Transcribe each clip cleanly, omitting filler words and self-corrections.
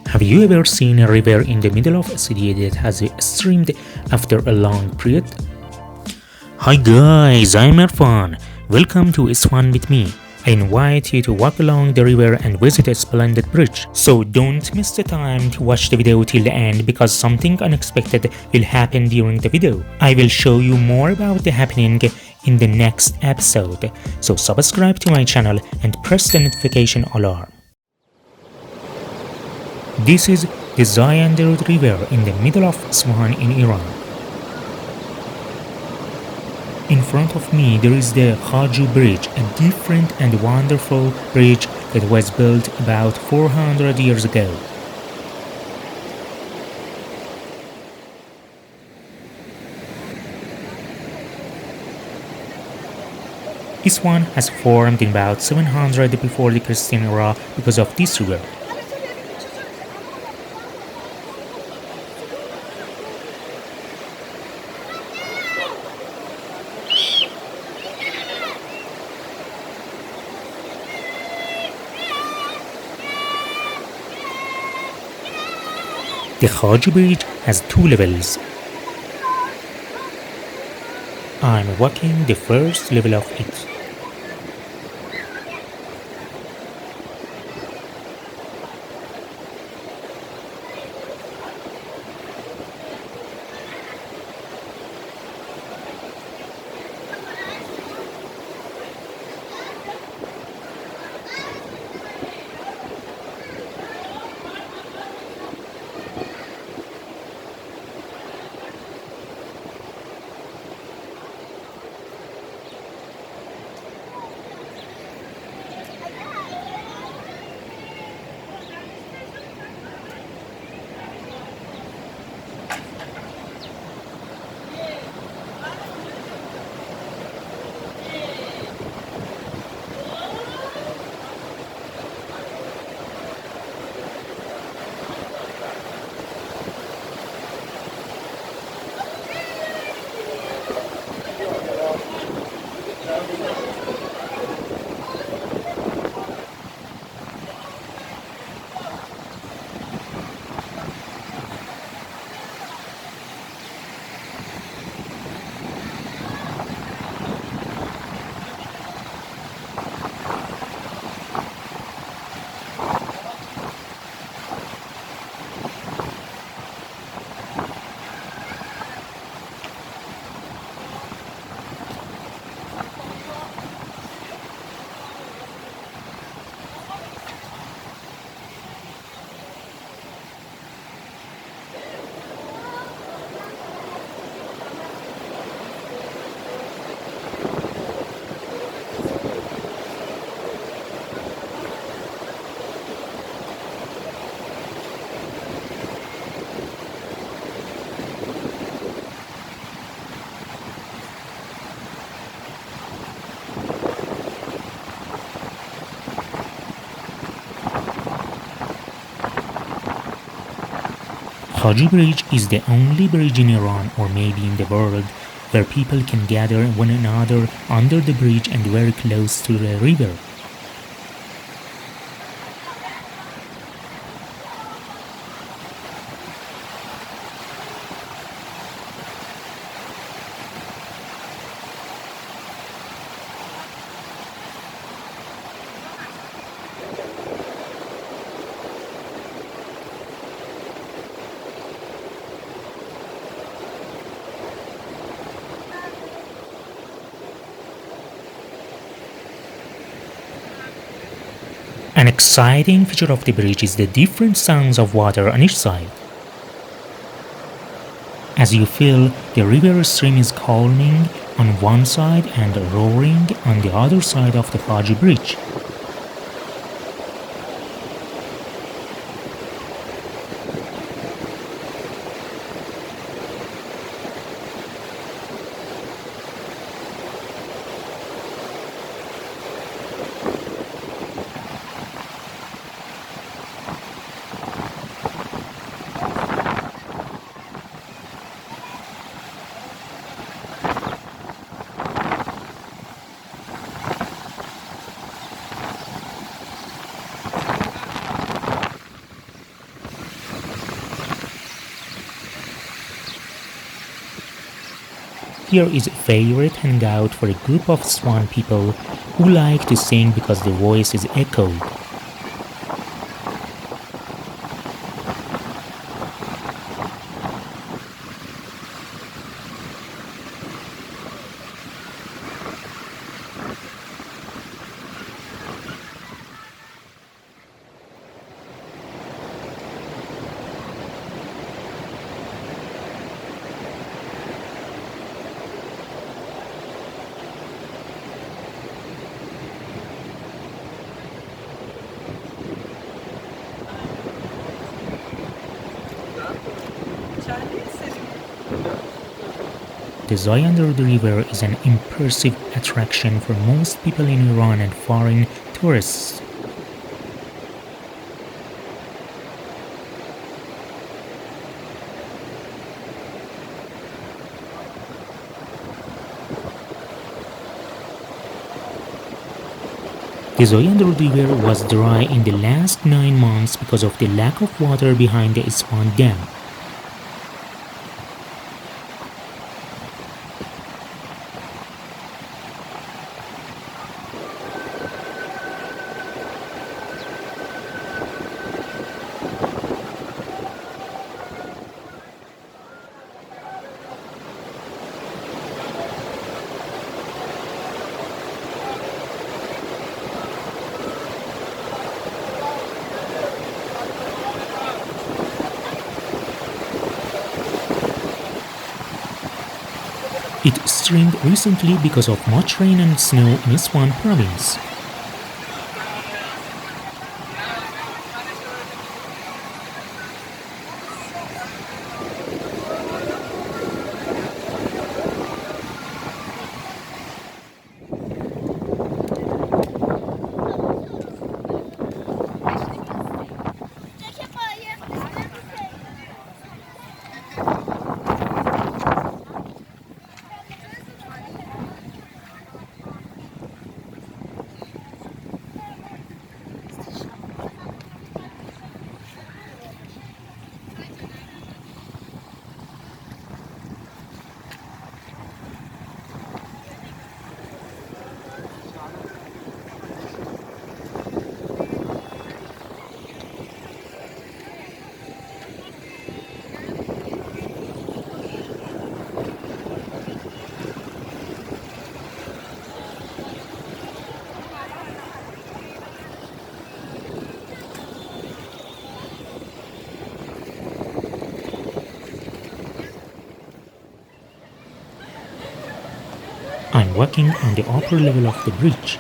Have you ever seen a river in the middle of a city that has streamed after a long period? Hi guys, I'm Irfan. Welcome to Isfahan with me. I invite you to walk along the river and visit a splendid bridge. So don't miss the time to watch the video till the end because something unexpected will happen during the video. I will show you more about the happening in the next episode. So subscribe to my channel and press the notification alarm. This is the Zayahdeh Rud river in the middle of Isfahan in Iran. In front of me there is the Khaju bridge, a different and wonderful bridge that was built about 400 years ago. Isfahan has formed in about 700 before the Christian era because of this river. The Khaju bridge has two levels. I'm walking the first level of it. Khaju bridge is the only bridge in Iran or maybe in the world where people can gather one another under the bridge and very close to the river. An exciting feature of the bridge is the different sounds of water on each side. As you feel, the river stream is calming on one side and roaring on the other side of the Khaju bridge. Here is a favorite hangout for a group of Swan people who like to sing because the voice is echoed. The Zayahdeh Rud River is an impressive attraction for most people in Iran and foreign tourists. The Zayahdeh Rud River was dry in the last 9 months because of the lack of water behind the Isfahan dam. It streamed recently because of much rain and snow in Isfahan province. I'm walking on the upper level of the bridge.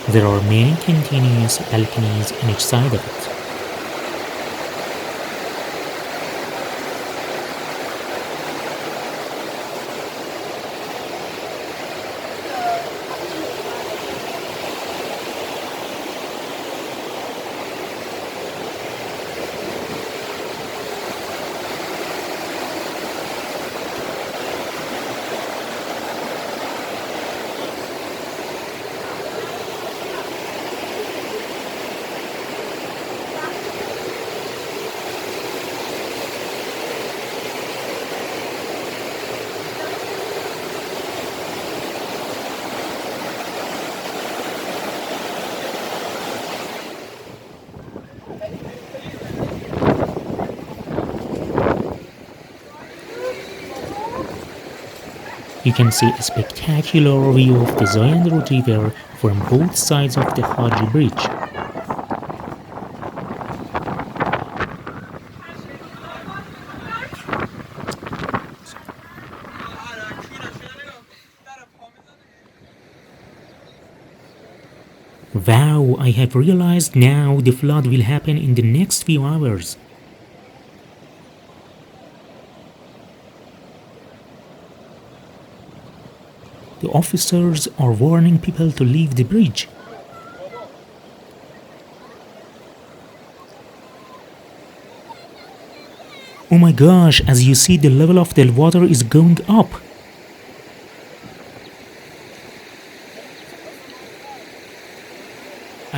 There are many continuous balconies on each side of it. You can see a spectacular view of the Zayahdeh Rud River from both sides of the Khaju bridge. Wow, I have realized now the flood will happen in the next few hours. The officers are warning people to leave the bridge. Oh my gosh, as you see, the level of the water is going up.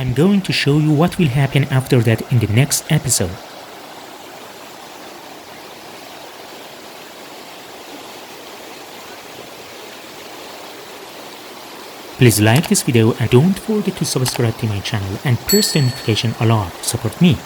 I'm going to show you what will happen after that in the next episode. Please like this video and don't forget to subscribe to my channel and press the notification alarm to support me.